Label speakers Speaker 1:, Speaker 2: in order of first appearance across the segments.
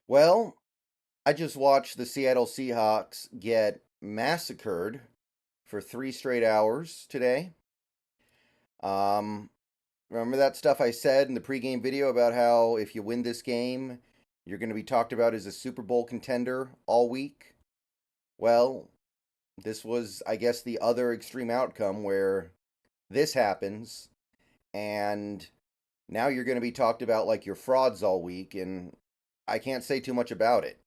Speaker 1: Well, I just watched the Seattle Seahawks get massacred for 3 straight hours today. Um, Remember that stuff I said in the pregame video about how if you win this game, you're going to be talked about as a Super Bowl contender all week? Well, this was, I guess, the other extreme outcome where this happens, and now you're going to be talked about like you're frauds all week, and I can't say too much about it.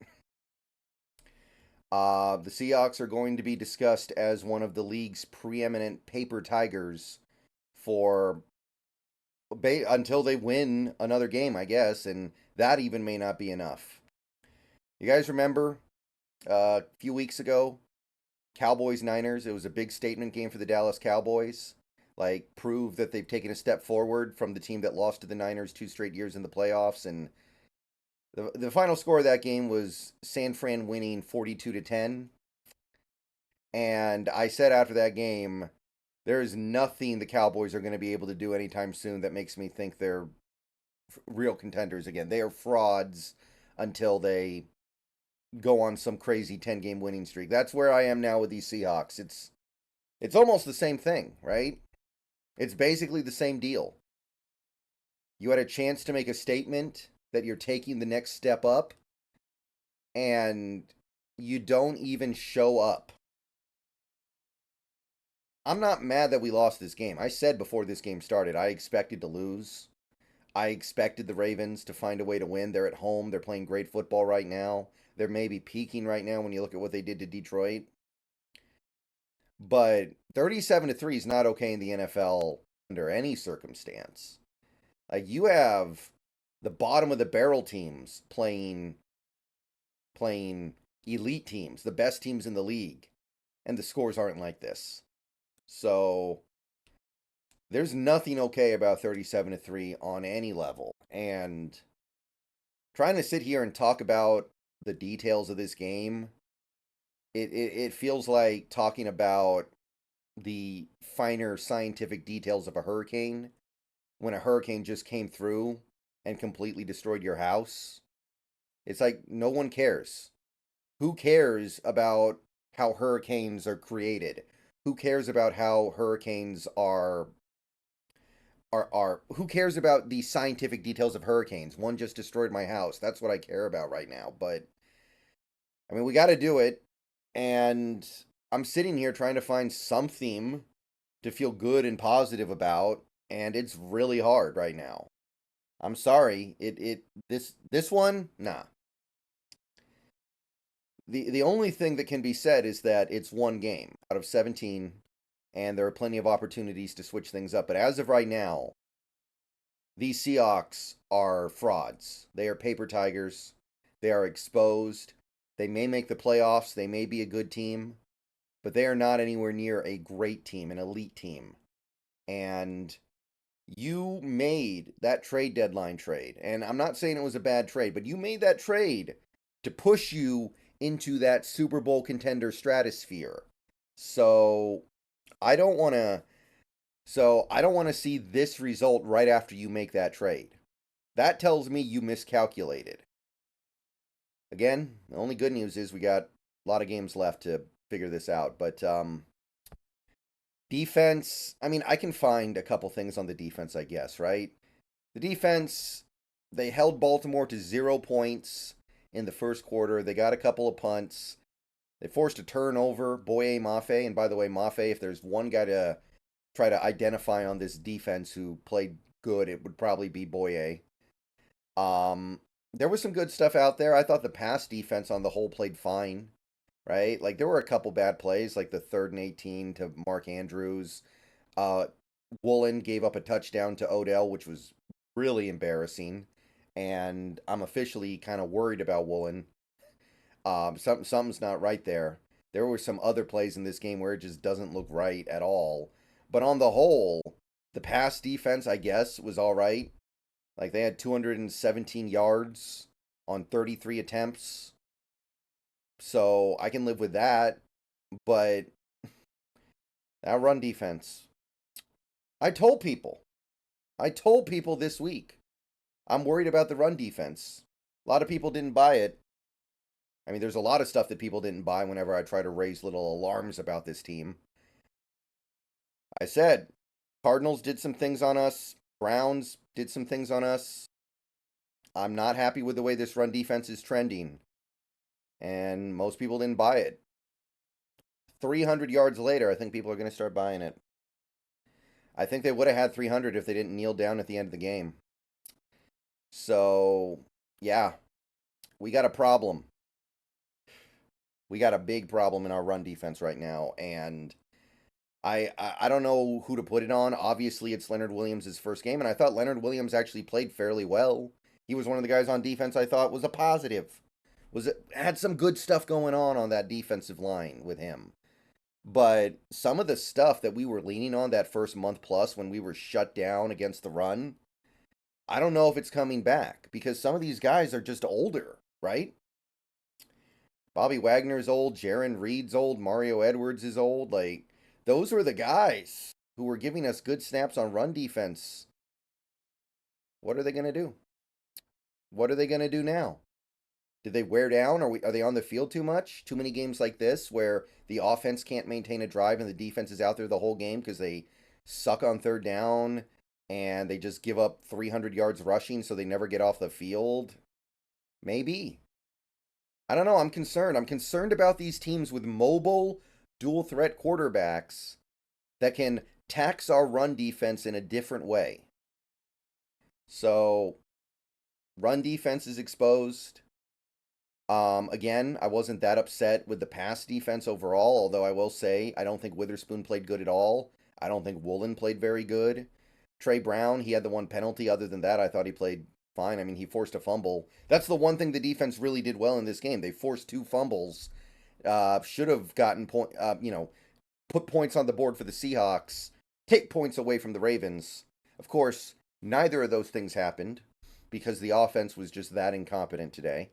Speaker 1: The Seahawks are going to be discussed as one of the league's preeminent paper tigers for until they win another game, I guess, and that even may not be enough. You guys remember a few weeks ago, Cowboys Niners? It was a big statement game for the Dallas Cowboys. Like, prove that they've taken a step forward from the team that lost to the Niners 2 straight years in the playoffs. And the final score of that game was San Fran winning 42-10. And I said after that game, there is nothing the Cowboys are going to be able to do anytime soon that makes me think they're real contenders again. They are frauds until they go on some crazy 10-game winning streak. That's where I am now with these Seahawks. It's almost the same thing, right? It's basically the same deal. You had a chance to make a statement that you're taking the next step up, and you don't even show up. I'm not mad that we lost this game. I said before this game started, I expected to lose. I expected the Ravens to find a way to win. They're at home. They're playing great football right now. They're maybe peaking right now when you look at what they did to Detroit. But 37-3 is not okay in the NFL under any circumstance. Like, you have the bottom of the barrel teams playing elite teams, the best teams in the league, and the scores aren't like this. So there's nothing okay about 37-3 on any level. And trying to sit here and talk about the details of this game, it feels like talking about the finer scientific details of a hurricane when a hurricane just came through and completely destroyed your house. It's like no one cares. Who cares about how hurricanes are created? Who cares about how hurricanes are who cares about the scientific details of hurricanes? One just destroyed my house. That's what I care about right now. But I mean, we got to do it, and I'm sitting here trying to find something to feel good and positive about, and it's really hard right now. I'm sorry. This one, nah. The only thing that can be said is that it's one game out of 17, and there are plenty of opportunities to switch things up. But as of right now, these Seahawks are frauds. They are paper tigers. They are exposed. They may make the playoffs. They may be a good team, but they are not anywhere near a great team, an elite team. And you made that trade deadline trade. And I'm not saying it was a bad trade, but you made that trade to push you into that Super Bowl contender stratosphere. So I don't want to I don't want to see this result right after you make that trade. That tells me you miscalculated. Again, the only good news is we got a lot of games left to figure this out, but defense, I mean, I can find a couple things on the defense, I guess, right? The defense, they held Baltimore to 0 points in the first quarter. They got a couple of punts. They forced a turnover. Boye Mafe, and by the way, Mafe, if there's one guy to try to identify on this defense who played good, it would probably be Boye. There was some good stuff out there. I thought the pass defense on the whole played fine, right? Like, there were a couple bad plays, like the 3rd and 18 to Mark Andrews. Uh, Woolen gave up a touchdown to Odell, which was really embarrassing. And I'm officially kind of worried about Woolen. Something's not right there. There were some other plays in this game where it just doesn't look right at all. But on the whole, the pass defense, I guess, was all right. Like, they had 217 yards on 33 attempts. So I can live with that. But that run defense. I told people. I told people this week. I'm worried about the run defense. A lot of people didn't buy it. I mean, there's a lot of stuff that people didn't buy whenever I try to raise little alarms about this team. I said, Cardinals did some things on us. Browns did some things on us. I'm not happy with the way this run defense is trending. And most people didn't buy it. 300 yards later, I think people are going to start buying it. I think they would have had 300 if they didn't kneel down at the end of the game. So, yeah, we got a problem. We got a big problem in our run defense right now, and I don't know who to put it on. Obviously, it's Leonard Williams' first game, and I thought Leonard Williams actually played fairly well. He was one of the guys on defense I thought was a positive. Had some good stuff going on that defensive line with him. But some of the stuff that we were leaning on that first month plus when we were shut down against the run, I don't know if it's coming back because some of these guys are just older, right? Bobby Wagner's old, Jaron Reed's old, Mario Edwards is old. Like, those were the guys who were giving us good snaps on run defense. What are they going to do? What are they going to do now? Did they wear down? Are they on the field too much? Too many games like this where the offense can't maintain a drive and the defense is out there the whole game because they suck on third down and they just give up 300 yards rushing so they never get off the field? Maybe. I don't know. I'm concerned. I'm concerned about these teams with mobile, dual threat quarterbacks that can tax our run defense in a different way. So, run defense is exposed. Again, I wasn't that upset with the pass defense overall, although I will say I don't think Witherspoon played good at all. I don't think Woolen played very good. Trey Brown, he had the one penalty. Other than that, I thought he played fine. I mean, he forced a fumble. That's the one thing the defense really did well in this game. They forced 2 fumbles. Should have gotten put points on the board for the Seahawks, take points away from the Ravens. Of course, neither of those things happened because the offense was just that incompetent today.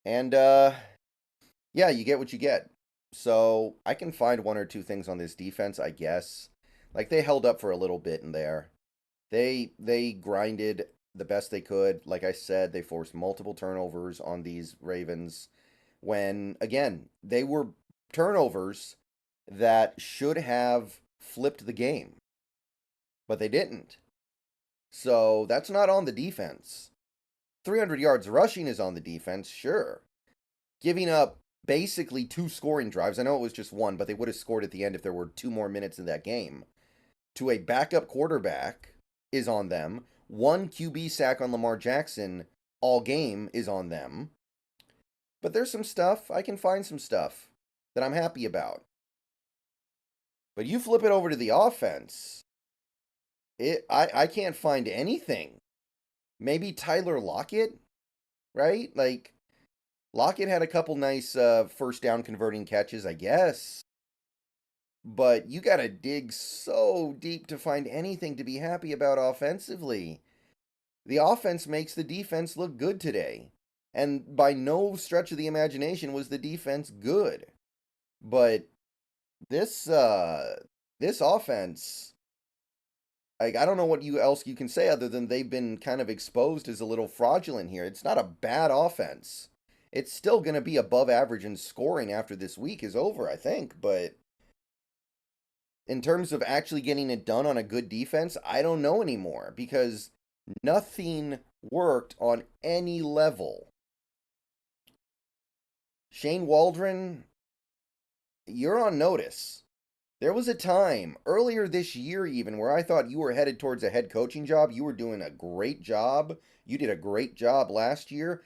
Speaker 1: And, yeah, you get what you get. So, I can find 1 or 2 things on this defense, I guess. Like, they held up for a little bit in there. They grinded the best they could. Like I said, they forced multiple turnovers on these Ravens when, again, they were turnovers that should have flipped the game. But they didn't. So, that's not on the defense. 300 yards rushing is on the defense, sure. Giving up basically 2 scoring drives. I know it was just 1, but they would have scored at the end if there were 2 more minutes in that game. To a backup quarterback is on them. 1 QB sack on Lamar Jackson all game is on them. But there's some stuff. I can find some stuff that I'm happy about. But you flip it over to the offense. I can't find anything. Maybe Tyler Lockett, right? Like, Lockett had a couple nice first down converting catches, I guess. But you got to dig so deep to find anything to be happy about offensively. The offense makes the defense look good today. And by no stretch of the imagination was the defense good. But this offense, like, I don't know what else you can say other than they've been kind of exposed as a little fraudulent here. It's not a bad offense. It's still going to be above average in scoring after this week is over, I think. But in terms of actually getting it done on a good defense, I don't know anymore because nothing worked on any level. Shane Waldron, you're on notice. There was a time earlier this year even where I thought you were headed towards a head coaching job. You were doing a great job. You did a great job last year.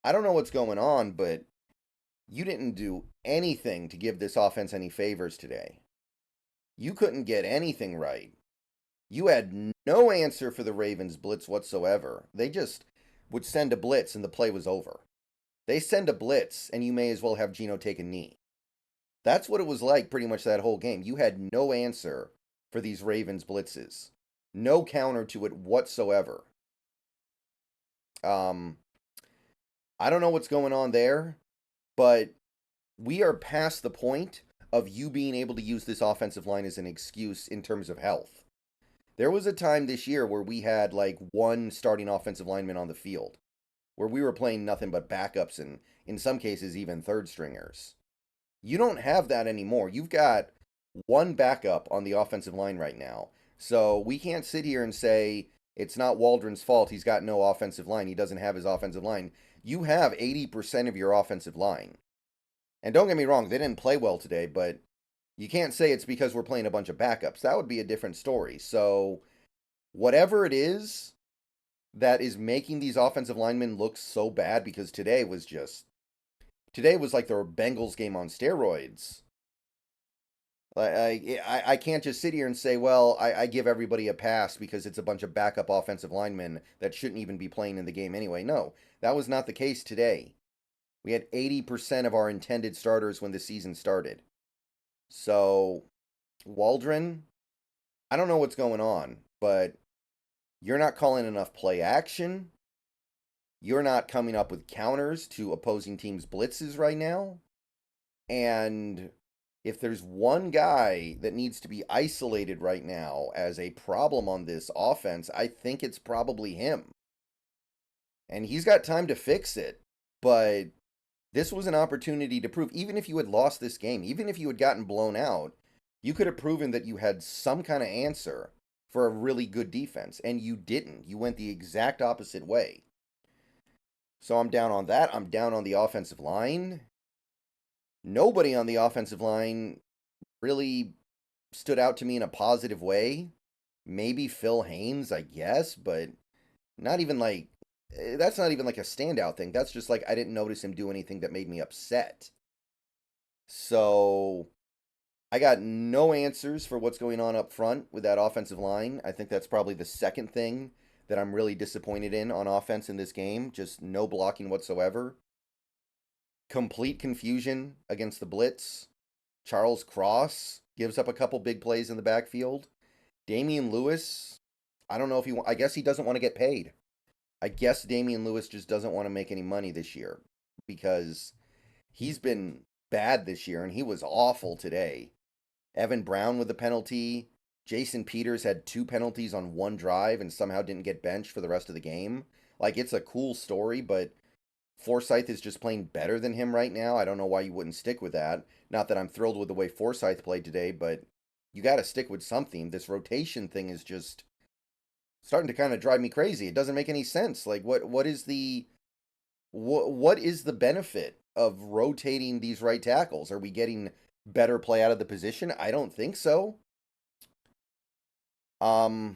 Speaker 1: I don't know what's going on, but you didn't do anything to give this offense any favors today. You couldn't get anything right. You had no answer for the Ravens blitz whatsoever. They just would send a blitz and the play was over. They send a blitz and you may as well have Geno take a knee. That's what it was like pretty much that whole game. You had no answer for these Ravens blitzes. No counter to it whatsoever. I don't know what's going on there, but we are past the point of you being able to use this offensive line as an excuse in terms of health. There was a time this year where we had like 1 starting offensive lineman on the field. where we were playing nothing but backups and in some cases even third stringers. You don't have that anymore. You've got one backup on the offensive line right now. So we can't sit here and say it's not Waldron's fault. He's got no offensive line. He doesn't have his offensive line. You have 80% of your offensive line. And don't get me wrong, they didn't play well today, but you can't say it's because we're playing a bunch of backups. That would be a different story. So whatever it is that is making these offensive linemen look so bad, because today was like the Bengals game on steroids. I can't just sit here and say, well, I give everybody a pass because it's a bunch of backup offensive linemen that shouldn't even be playing in the game anyway. No, that was not the case today. We had 80% of our intended starters when the season started. So, Waldron, I don't know what's going on, but you're not calling enough play action. You're not coming up with counters to opposing teams' blitzes right now. And if there's one guy that needs to be isolated right now as a problem on this offense, I think it's probably him. And he's got time to fix it, but this was an opportunity to prove, even if you had lost this game, even if you had gotten blown out, you could have proven that you had some kind of answer for a really good defense, and you didn't. You went the exact opposite way. So I'm down on that. I'm down on the offensive line. Nobody on the offensive line really stood out to me in a positive way. Maybe Phil Haynes, I guess, but not even like, that's not even like a standout thing. That's just like I didn't notice him do anything that made me upset. So I got no answers for what's going on up front with that offensive line. I think that's probably the second thing that I'm really disappointed in on offense in this game. Just no blocking whatsoever. Complete confusion against the blitz. Charles Cross gives up a couple big plays in the backfield. Damian Lewis, I don't know if I guess he doesn't want to get paid. I guess Damian Lewis just doesn't want to make any money this year because he's been bad this year and he was awful today. Evan Brown with the penalty. Jason Peters had 2 penalties on 1 drive and somehow didn't get benched for the rest of the game. Like, it's a cool story, but Forsyth is just playing better than him right now. I don't know why you wouldn't stick with that. Not that I'm thrilled with the way Forsyth played today, but you got to stick with something. This rotation thing is just starting to kind of drive me crazy. It doesn't make any sense. Like, what is the benefit of rotating these right tackles? Are we getting better play out of the position? I don't think so. God,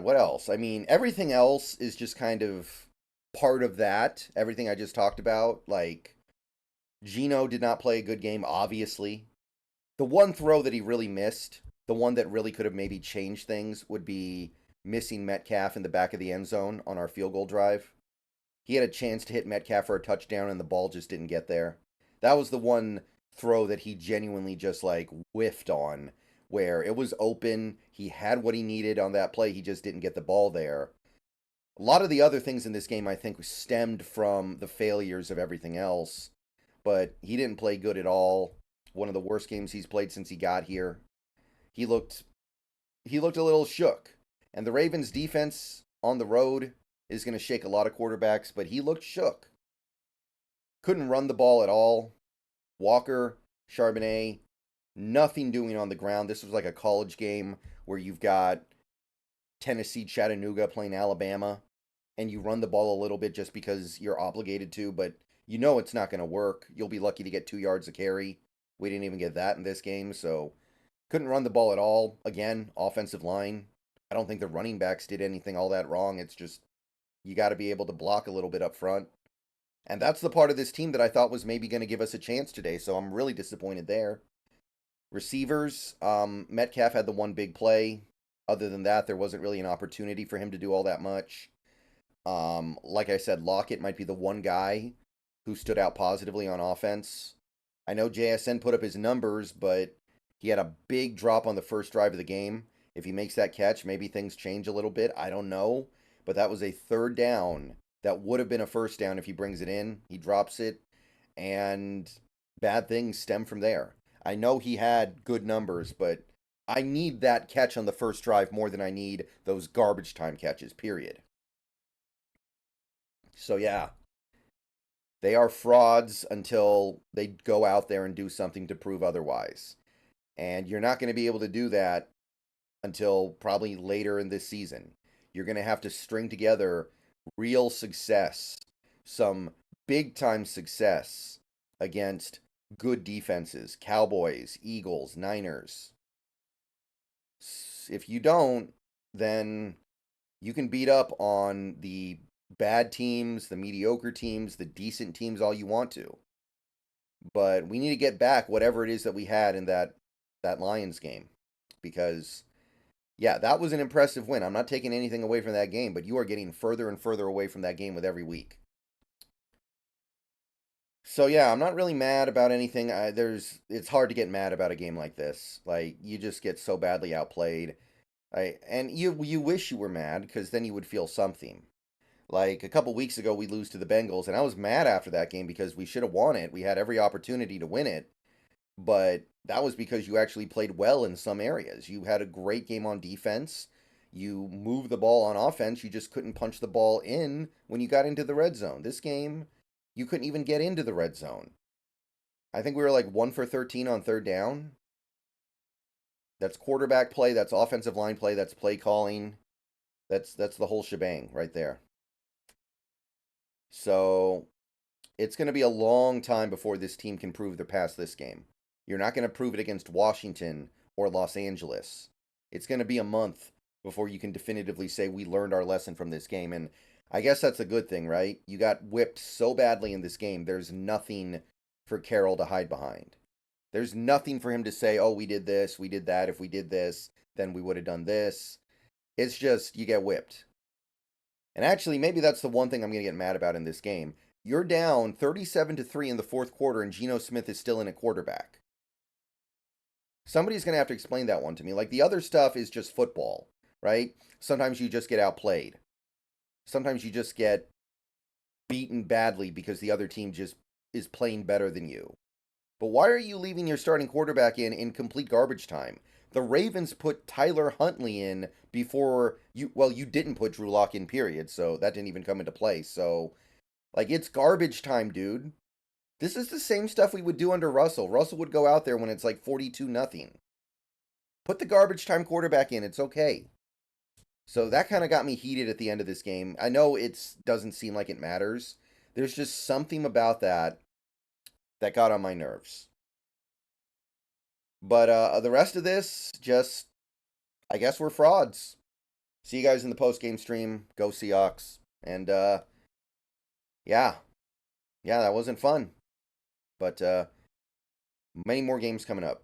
Speaker 1: what else? I mean, everything else is just kind of part of that. Everything I just talked about. Like, Gino did not play a good game, obviously. The one throw that he really missed, the one that really could have maybe changed things, would be missing Metcalf in the back of the end zone on our field goal drive. He had a chance to hit Metcalf for a touchdown, and the ball just didn't get there. That was the one throw that he genuinely just, like, whiffed on, where it was open. He had what he needed on that play. He just didn't get the ball there. A lot of the other things in this game, I think, stemmed from the failures of everything else. But he didn't play good at all. One of the worst games he's played since he got here. He looked a little shook. And the Ravens defense on the road is going to shake a lot of quarterbacks, but he looked shook. Couldn't run the ball at all. Walker, Charbonnet, nothing doing on the ground. This was like a college game where you've got Tennessee, Chattanooga playing Alabama, and you run the ball a little bit just because you're obligated to, but you know it's not going to work. You'll be lucky to get 2 yards a carry. We didn't even get that in this game, so couldn't run the ball at all. Again, offensive line. I don't think the running backs did anything all that wrong. It's just you got to be able to block a little bit up front. And that's the part of this team that I thought was maybe going to give us a chance today, so I'm really disappointed there. Receivers, Metcalf had the one big play. Other than that, there wasn't really an opportunity for him to do all that much. Like I said, Lockett might be the one guy who stood out positively on offense. I know JSN put up his numbers, but he had a big drop on the first drive of the game. If he makes that catch, maybe things change a little bit. I don't know. But that was a 3rd down. That would have been a 1st down if he brings it in. He drops it, and bad things stem from there. I know he had good numbers, but I need that catch on the first drive more than I need those garbage time catches, period. So yeah, they are frauds until they go out there and do something to prove otherwise. And you're not going to be able to do that until probably later in this season. You're going to have to string together real success, some big time success against good defenses, Cowboys, Eagles, Niners. If you don't, then you can beat up on the bad teams, the mediocre teams, the decent teams all you want to. But we need to get back whatever it is that we had in that Lions game, because yeah, that was an impressive win. I'm not taking anything away from that game, but you are getting further and further away from that game with every week. So yeah, I'm not really mad about anything. It's hard to get mad about a game like this. Like, you just get so badly outplayed. And you wish you were mad, because then you would feel something. Like a couple weeks ago, we lose to the Bengals, and I was mad after that game because we should have won it. We had every opportunity to win it, but that was because you actually played well in some areas. You had a great game on defense. You moved the ball on offense. You just couldn't punch the ball in when you got into the red zone. This game, you couldn't even get into the red zone. I think we were like 1 for 13 on third down. That's quarterback play, that's offensive line play, that's play calling. That's the whole shebang right there. So, it's going to be a long time before this team can prove they're past this game. You're not going to prove it against Washington or Los Angeles. It's going to be a month before you can definitively say we learned our lesson from this game. And I guess that's a good thing, right? You got whipped so badly in this game, there's nothing for Carroll to hide behind. There's nothing for him to say, oh, we did this, we did that. If we did this, then we would have done this. It's just, you get whipped. And actually, maybe that's the one thing I'm going to get mad about in this game. You're down 37-3 in the fourth quarter, and Geno Smith is still in at quarterback. Somebody's going to have to explain that one to me. Like, the other stuff is just football, right? Sometimes you just get outplayed. Sometimes you just get beaten badly because the other team just is playing better than you. But why are you leaving your starting quarterback in complete garbage time? The Ravens put Tyler Huntley in before you. Well, you didn't put Drew Lock in, period, so that didn't even come into play. So, like, it's garbage time, dude. This is the same stuff we would do under Russell. Russell would go out there when it's like 42-0. Put the garbage time quarterback in. It's okay. So that kind of got me heated at the end of this game. I know it doesn't seem like it matters. There's just something about that got on my nerves. But the rest of this, just, I guess we're frauds. See you guys in the post-game stream. Go Seahawks. And, yeah. Yeah, that wasn't fun. But many more games coming up.